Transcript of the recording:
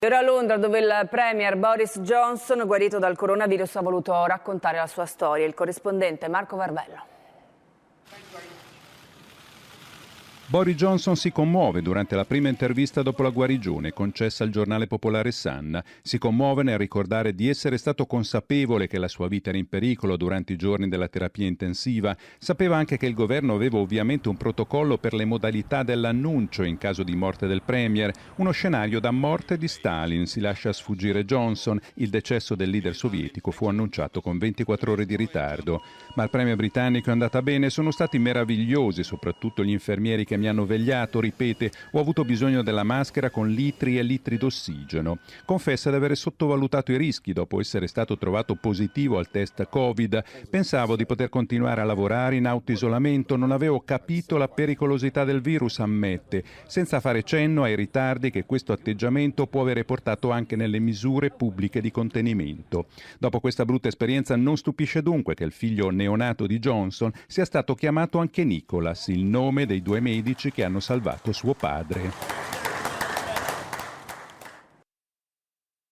Ora a Londra, dove il premier Boris Johnson, guarito dal coronavirus, ha voluto raccontare la sua storia. Il corrispondente Marco Varvello. Boris Johnson si commuove durante la prima intervista dopo la guarigione concessa al giornale popolare Sun. Si commuove nel ricordare di essere stato consapevole che la sua vita era in pericolo durante i giorni della terapia intensiva. Sapeva anche che il governo aveva ovviamente un protocollo per le modalità dell'annuncio in caso di morte del premier. Uno scenario da morte di Stalin, si lascia sfuggire Johnson. Il decesso del leader sovietico fu annunciato con 24 ore di ritardo. Ma al premier britannico è andata bene, sono stati meravigliosi, soprattutto gli infermieri che mi hanno vegliato, ripete, ho avuto bisogno della maschera con litri e litri d'ossigeno. Confessa di aver sottovalutato i rischi dopo essere stato trovato positivo al test Covid. Pensavo di poter continuare a lavorare in autoisolamento, non avevo capito la pericolosità del virus, ammette, senza fare cenno ai ritardi che questo atteggiamento può avere portato anche nelle misure pubbliche di contenimento. Dopo questa brutta esperienza non stupisce dunque che il figlio neonato di Johnson sia stato chiamato anche Nicholas, il nome dei due medici che hanno salvato suo padre.